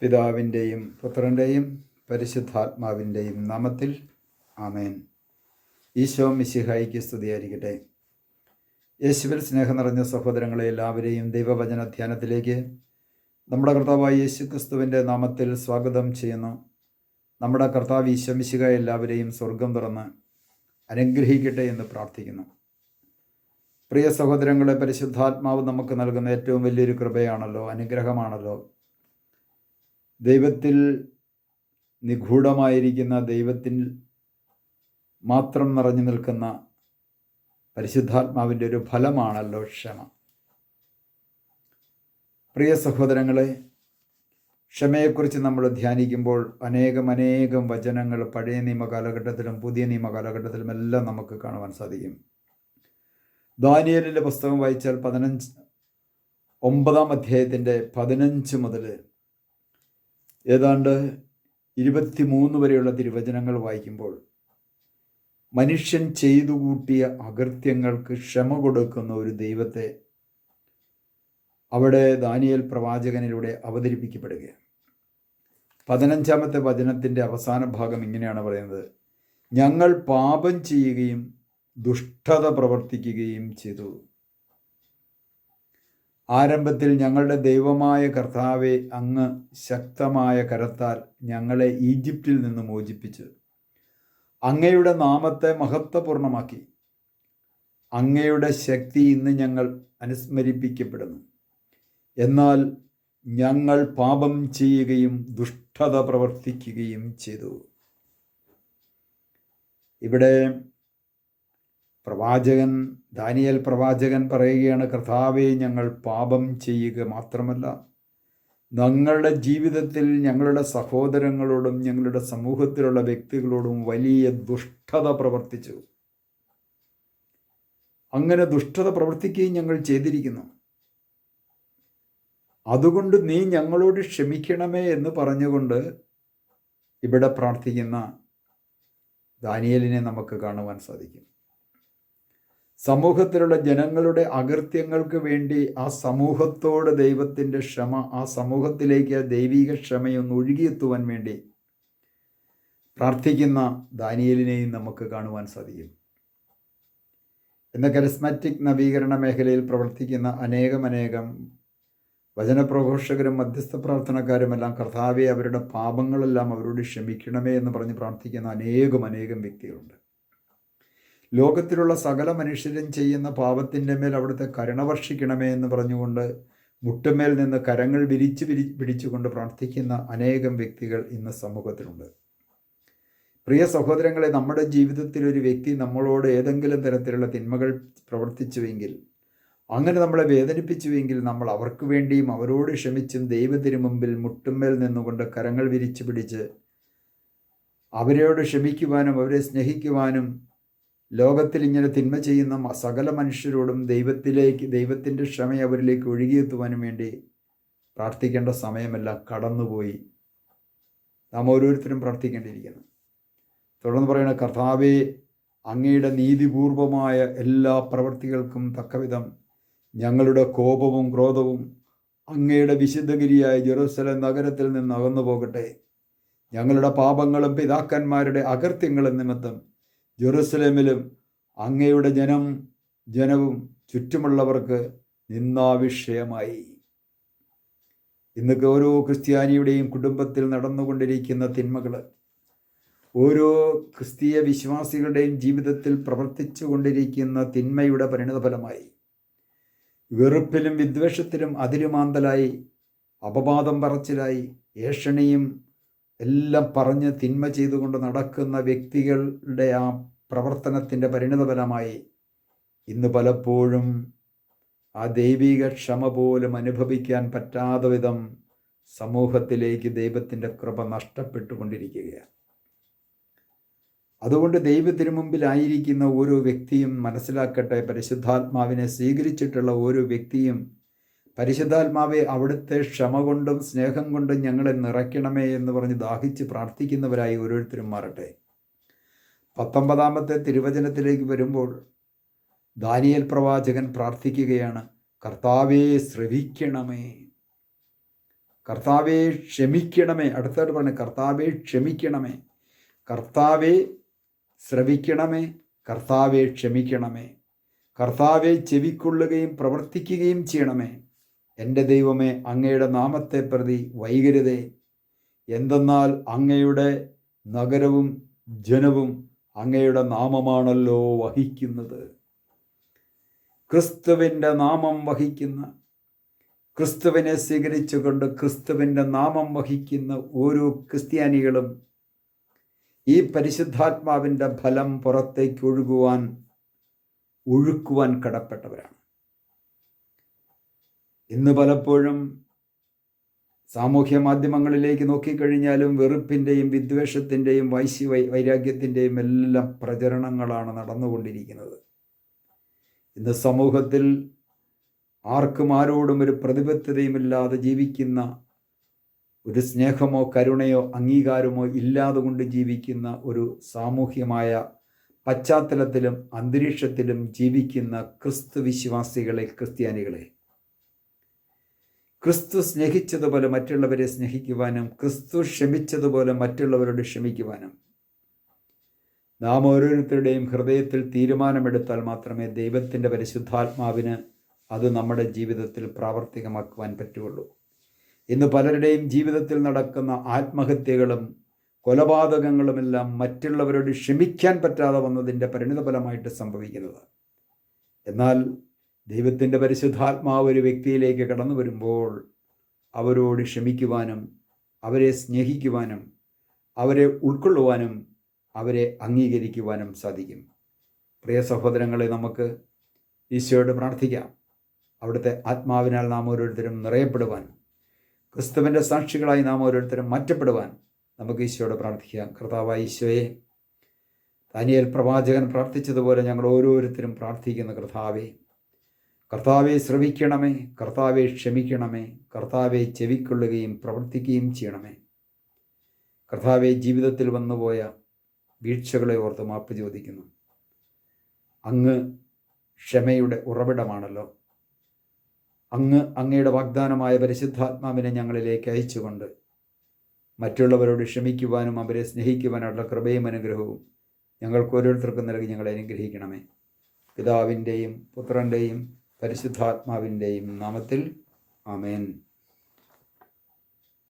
പിതാവിൻ്റെയും പുത്രൻ്റെയും പരിശുദ്ധാത്മാവിൻ്റെയും നാമത്തിൽ ആമേൻ. ഈശോ മിശിഹായിക്ക് സ്തുതിയായിരിക്കട്ടെ. യേശുവിൽ സ്നേഹം നിറഞ്ഞ സഹോദരങ്ങളെ എല്ലാവരെയും ദൈവവചന ധ്യാനത്തിലേക്ക് നമ്മുടെ കർത്താവായ യേശു ക്രിസ്തുവിൻ്റെ നാമത്തിൽ സ്വാഗതം ചെയ്യുന്നു. നമ്മുടെ കർത്താവ് ഈശോ മിശിഹ എല്ലാവരെയും സ്വർഗം തുറന്ന് അനുഗ്രഹിക്കട്ടെ എന്ന് പ്രാർത്ഥിക്കുന്നു. പ്രിയ സഹോദരങ്ങളെ, പരിശുദ്ധാത്മാവ് നമുക്ക് നൽകുന്ന ഏറ്റവും വലിയൊരു കൃപയാണല്ലോ, അനുഗ്രഹമാണല്ലോ. ദൈവത്തിൽ നിഗൂഢമായിരിക്കുന്ന, ദൈവത്തിൽ മാത്രം നിറഞ്ഞു നിൽക്കുന്ന പരിശുദ്ധാത്മാവിൻ്റെ ഒരു ഫലമാണല്ലോ ക്ഷമ. പ്രിയ സഹോദരങ്ങളെ, ക്ഷമയെക്കുറിച്ച് നമ്മൾ ധ്യാനിക്കുമ്പോൾ അനേകം വചനങ്ങൾ പഴയ നിയമ കാലഘട്ടത്തിലും പുതിയ നിയമ കാലഘട്ടത്തിലും എല്ലാം നമുക്ക് കാണുവാൻ സാധിക്കും. ദാനിയേലിൻ്റെ പുസ്തകം വായിച്ചാൽ 9-ാം അധ്യായത്തിൻ്റെ 15 മുതൽ ഏതാണ്ട് 23 വരെയുള്ള തിരുവചനങ്ങൾ വായിക്കുമ്പോൾ മനുഷ്യൻ ചെയ്തു കൂട്ടിയ അകൃത്യങ്ങൾക്ക് ക്ഷമ കൊടുക്കുന്ന ഒരു ദൈവത്തെ അവിടെ ദാനിയേൽ പ്രവാചകനിലൂടെ അവതരിപ്പിക്കപ്പെടുകയാണ്. 15-ാമത്തെ വചനത്തിൻ്റെ അവസാന ഭാഗം ഇങ്ങനെയാണ് പറയുന്നത്: ഞങ്ങൾ പാപം ചെയ്യുകയും ദുഷ്ടത പ്രവർത്തിക്കുകയും ചെയ്തു. ആരംഭത്തിൽ ഞങ്ങളുടെ ദൈവമായ കർത്താവെ, അങ്ങ് ശക്തമായ കരത്താൽ ഞങ്ങളെ ഈജിപ്തിൽ നിന്ന് മോചിപ്പിച്ചു. അങ്ങയുടെ നാമത്തെ മഹത്വപൂർണമാക്കി. അങ്ങയുടെ ശക്തി ഇന്ന് ഞങ്ങൾ അനുസ്മരിപ്പിക്കപ്പെടുന്നു. എന്നാൽ ഞങ്ങൾ പാപം ചെയ്യുകയും ദുഷ്ടത പ്രവർത്തിക്കുകയും ചെയ്തു. ഇവിടെ ദാനിയേൽ പ്രവാചകൻ പറയുകയാണ്, കർത്താവെ, ഞങ്ങൾ പാപം ചെയ്യുക മാത്രമല്ല, ഞങ്ങളുടെ ജീവിതത്തിൽ ഞങ്ങളുടെ സഹോദരങ്ങളോടും ഞങ്ങളുടെ സമൂഹത്തിലുള്ള വ്യക്തികളോടും വലിയ ദുഷ്ടത പ്രവർത്തിച്ചു. അങ്ങനെ ദുഷ്ടത പ്രവർത്തിക്കുകയും ഞങ്ങൾ ചെയ്തിരിക്കുന്നു. അതുകൊണ്ട് നീ ഞങ്ങളോട് ക്ഷമിക്കണമേ എന്ന് പറഞ്ഞുകൊണ്ട് ഇവിടെ പ്രാർത്ഥിക്കുന്ന ദാനിയേലിനെ നമുക്ക് കാണുവാൻ സാധിക്കും. സമൂഹത്തിലുള്ള ജനങ്ങളുടെ അകൃത്യങ്ങൾക്ക് വേണ്ടി ആ സമൂഹത്തോട് ദൈവത്തിൻ്റെ ക്ഷമ, ആ സമൂഹത്തിലേക്ക് ദൈവിക ക്ഷമയൊന്ന് ഒഴുകിയെത്തുവാൻ വേണ്ടി പ്രാർത്ഥിക്കുന്ന ദാനിയേലിനെയും നമുക്ക് കാണുവാൻ സാധിക്കും. ഇന്ന് കരിസ്മാറ്റിക് നവീകരണ മേഖലയിൽ പ്രവർത്തിക്കുന്ന അനേകം വചനപ്രഘോഷകരും മധ്യസ്ഥ പ്രാർത്ഥനക്കാരുമെല്ലാം കർത്താവെ, അവരുടെ പാപങ്ങളെല്ലാം അവരോട് ക്ഷമിക്കണമേ എന്ന് പറഞ്ഞ് പ്രാർത്ഥിക്കുന്ന അനേകം വ്യക്തികളുണ്ട്. ലോകത്തിലുള്ള സകല മനുഷ്യരും ചെയ്യുന്ന പാപത്തിൻ്റെ മേൽ അവിടുത്തെ കരുണ വർഷിക്കണമേ എന്ന് പറഞ്ഞുകൊണ്ട് മുട്ടുമേൽ നിന്ന് കരങ്ങൾ പിടിച്ചുകൊണ്ട് പ്രാർത്ഥിക്കുന്ന അനേകം വ്യക്തികൾ ഇന്ന് സമൂഹത്തിലുണ്ട്. പ്രിയ സഹോദരങ്ങളെ, നമ്മുടെ ജീവിതത്തിൽ ഒരു വ്യക്തി നമ്മളോട് ഏതെങ്കിലും തരത്തിലുള്ള തിന്മകൾ പ്രവർത്തിച്ചുവെങ്കിൽ, അങ്ങനെ നമ്മളെ വേദനിപ്പിച്ചുവെങ്കിൽ, നമ്മൾ അവർക്ക് വേണ്ടിയും അവരോട് ക്ഷമിച്ചും ദൈവത്തിനു മുമ്പിൽ മുട്ടുമേൽ നിന്നുകൊണ്ട് കരങ്ങൾ പിടിച്ച് അവരോട് ക്ഷമിക്കുവാനും അവരെ സ്നേഹിക്കുവാനും ലോകത്തിൽ ഇങ്ങനെ തിന്മ ചെയ്യുന്ന സകല മനുഷ്യരോടും ദൈവത്തിൻ്റെ ക്ഷമ അവരിലേക്ക് ഒഴുകിയെത്തുവാനും വേണ്ടി പ്രാർത്ഥിക്കേണ്ട സമയമെല്ലാം കടന്നുപോയി. നാം ഓരോരുത്തരും പ്രാർത്ഥിക്കേണ്ടിയിരിക്കുന്നു. തുടർന്ന് പറയുന്ന, കർത്താവേ, അങ്ങയുടെ നീതിപൂർവമായ എല്ലാ പ്രവൃത്തികൾക്കും തക്കവിധം ഞങ്ങളുടെ കോപവും ക്രോധവും അങ്ങയുടെ വിശുദ്ധഗിരിയായ ജെറുസലേം നഗരത്തിൽ നിന്ന് അകന്നു പോകട്ടെ. ഞങ്ങളുടെ പാപങ്ങളും പിതാക്കന്മാരുടെ അകൃത്യങ്ങളും നിമിത്തം ജെറുസലേമിലും അങ്ങയുടെ ജനവും ചുറ്റുമുള്ളവർക്ക് നിന്ദാവിഷയമായി. ഇന്നൊക്കെ ഓരോ ക്രിസ്ത്യാനിയുടെയും കുടുംബത്തിൽ നടന്നുകൊണ്ടിരിക്കുന്ന തിന്മകൾ, ഓരോ ക്രിസ്തീയ വിശ്വാസികളുടെയും ജീവിതത്തിൽ പ്രവർത്തിച്ചു കൊണ്ടിരിക്കുന്ന തിന്മയുടെ പരിണതഫലമായി വെറുപ്പിലും വിദ്വേഷത്തിലും അതിരുമാന്തലായി, അപവാദം പറച്ചിലായി, ഏഷണിയും എല്ലാം പറഞ്ഞ് തിന്മ ചെയ്തുകൊണ്ട് നടക്കുന്ന വ്യക്തികളുടെ ആ പ്രവർത്തനത്തിൻ്റെ പരിണതഫലമായി ഇന്ന് പലപ്പോഴും ആ ദൈവിക ക്ഷമ പോലും അനുഭവിക്കാൻ പറ്റാത്ത വിധം സമൂഹത്തിലേക്ക് ദൈവത്തിൻ്റെ കൃപ നഷ്ടപ്പെട്ടുകൊണ്ടിരിക്കുകയാണ്. അതുകൊണ്ട് ദൈവത്തിനു മുമ്പിലായിരിക്കുന്ന ഓരോ വ്യക്തിയും മനസ്സിലാക്കട്ടെ, പരിശുദ്ധാത്മാവിനെ സ്വീകരിച്ചിട്ടുള്ള ഓരോ വ്യക്തിയും, പരിശുദ്ധാത്മാവെ, അവിടുത്തെ ക്ഷമ കൊണ്ടും സ്നേഹം കൊണ്ടും ഞങ്ങളെ നിറയ്ക്കണമേ എന്ന് പറഞ്ഞ് ദാഹിച്ച് പ്രാർത്ഥിക്കുന്നവരായി ഓരോരുത്തരും മാറട്ടെ. 19-ാമത്തെ തിരുവചനത്തിലേക്ക് വരുമ്പോൾ ദാനിയേൽ പ്രവാചകൻ പ്രാർത്ഥിക്കുകയാണ്, കർത്താവേ, ശ്രവിക്കണമേ. കർത്താവെ ക്ഷമിക്കണമേ. അടുത്തായിട്ട് പറഞ്ഞു, കർത്താവെ ക്ഷമിക്കണമേ. കർത്താവെ ശ്രവിക്കണമേ. കർത്താവെ ക്ഷമിക്കണമേ. കർത്താവെ ചെവിക്കൊള്ളുകയും പ്രവർത്തിക്കുകയും ചെയ്യണമേ. എൻ്റെ ദൈവമേ, അങ്ങയുടെ നാമത്തെ പ്രതി വൈകരുതേ. എന്തെന്നാൽ അങ്ങയുടെ നഗരവും ജനവും അങ്ങയുടെ നാമമാണല്ലോ വഹിക്കുന്നത്. ക്രിസ്തുവിൻ്റെ നാമം വഹിക്കുന്ന, ക്രിസ്തുവിനെ സ്വീകരിച്ചുകൊണ്ട് ക്രിസ്തുവിൻ്റെ നാമം വഹിക്കുന്ന ഓരോ ക്രിസ്ത്യാനികളും ഈ പരിശുദ്ധാത്മാവിൻ്റെ ഫലം പുറത്തേക്ക് ഒഴുക്കുവാൻ കടപ്പെട്ടവരാണ്. ഇന്ന് പലപ്പോഴും സാമൂഹ്യ മാധ്യമങ്ങളിലേക്ക് നോക്കിക്കഴിഞ്ഞാലും വെറുപ്പിൻ്റെയും വിദ്വേഷത്തിൻ്റെയും വൈരാഗ്യത്തിൻ്റെയും എല്ലാം പ്രചരണങ്ങളാണ് നടന്നുകൊണ്ടിരിക്കുന്നത്. ഇന്ന് സമൂഹത്തിൽ ആർക്കും ആരോടും ഒരു പ്രതിബദ്ധതയുമില്ലാതെ ജീവിക്കുന്ന, ഒരു സ്നേഹമോ കരുണയോ അംഗീകാരമോ ഇല്ലാതെ കൊണ്ട് ജീവിക്കുന്ന ഒരു സാമൂഹ്യമായ പശ്ചാത്തലത്തിലും അന്തരീക്ഷത്തിലും ജീവിക്കുന്ന ക്രിസ്തു വിശ്വാസികളെ, ക്രിസ്ത്യാനികളെ, ക്രിസ്തു സ്നേഹിച്ചതുപോലെ മറ്റുള്ളവരെ സ്നേഹിക്കുവാനും ക്രിസ്തു ക്ഷമിച്ചതുപോലെ മറ്റുള്ളവരോട് ക്ഷമിക്കുവാനും നാം ഓരോരുത്തരുടെയും ഹൃദയത്തിൽ തീരുമാനമെടുത്താൽ മാത്രമേ ദൈവത്തിൻ്റെ പരിശുദ്ധാത്മാവിന് അത് നമ്മുടെ ജീവിതത്തിൽ പ്രാവർത്തികമാക്കുവാൻ പറ്റുള്ളൂ. ഇന്ന് പലരുടെയും ജീവിതത്തിൽ നടക്കുന്ന ആത്മഹത്യകളും കൊലപാതകങ്ങളുമെല്ലാം മറ്റുള്ളവരോട് ക്ഷമിക്കാൻ പറ്റാതെ വന്നതിൻ്റെ പരിണിതഫലമായിട്ട് സംഭവിക്കുന്നത്. എന്നാൽ ദൈവത്തിൻ്റെ പരിശുദ്ധാത്മാവ് ഒരു വ്യക്തിയിലേക്ക് കടന്നു വരുമ്പോൾ അവരോട് ക്ഷമിക്കുവാനും അവരെ സ്നേഹിക്കുവാനും അവരെ ഉൾക്കൊള്ളുവാനും അവരെ അംഗീകരിക്കുവാനും സാധിക്കും. പ്രിയ സഹോദരങ്ങളെ, നമുക്ക് ഈശോയോട് പ്രാർത്ഥിക്കാം. അവിടുത്തെ ആത്മാവിനാൽ നാം ഓരോരുത്തരും നിറയപ്പെടുവാൻ, ക്രിസ്തുവിൻ്റെ സാക്ഷികളായി നാം ഓരോരുത്തരും മാറ്റപ്പെടുവാൻ നമുക്ക് ഈശോയോട് പ്രാർത്ഥിക്കാം. കർത്താവായ ഈശോയെ, ദാനിയേൽ പ്രവാചകൻ പ്രാർത്ഥിച്ചതുപോലെ ഞങ്ങൾ ഓരോരുത്തരും പ്രാർത്ഥിക്കുന്ന കർത്താവെ ശ്രവിക്കണമേ. കർത്താവെ ക്ഷമിക്കണമേ. കർത്താവെ ചെവിക്കൊള്ളുകയും പ്രവർത്തിക്കുകയും ചെയ്യണമേ. കർത്താവെ ജീവിതത്തിൽ വന്നുപോയ വീഴ്ചകളെ ഓർത്ത് മാപ്പ് ചോദിക്കുന്നു. അങ്ങ് ക്ഷമയുടെ ഉറവിടമാണല്ലോ. അങ്ങയുടെ വാഗ്ദാനമായ പരിശുദ്ധാത്മാവിനെ ഞങ്ങളിലേക്ക് അയച്ചുകൊണ്ട് മറ്റുള്ളവരോട് ക്ഷമിക്കുവാനും അവരെ സ്നേഹിക്കുവാനുള്ള കൃപയും അനുഗ്രഹവും ഞങ്ങൾക്ക് ഓരോരുത്തർക്കും നൽകി ഞങ്ങളെ അനുഗ്രഹിക്കണമേ. പിതാവിൻ്റെയും പുത്രൻ്റെയും പരിശുദ്ധാത്മാവിൻ്റെയും നാമത്തിൽ ആമേൻ.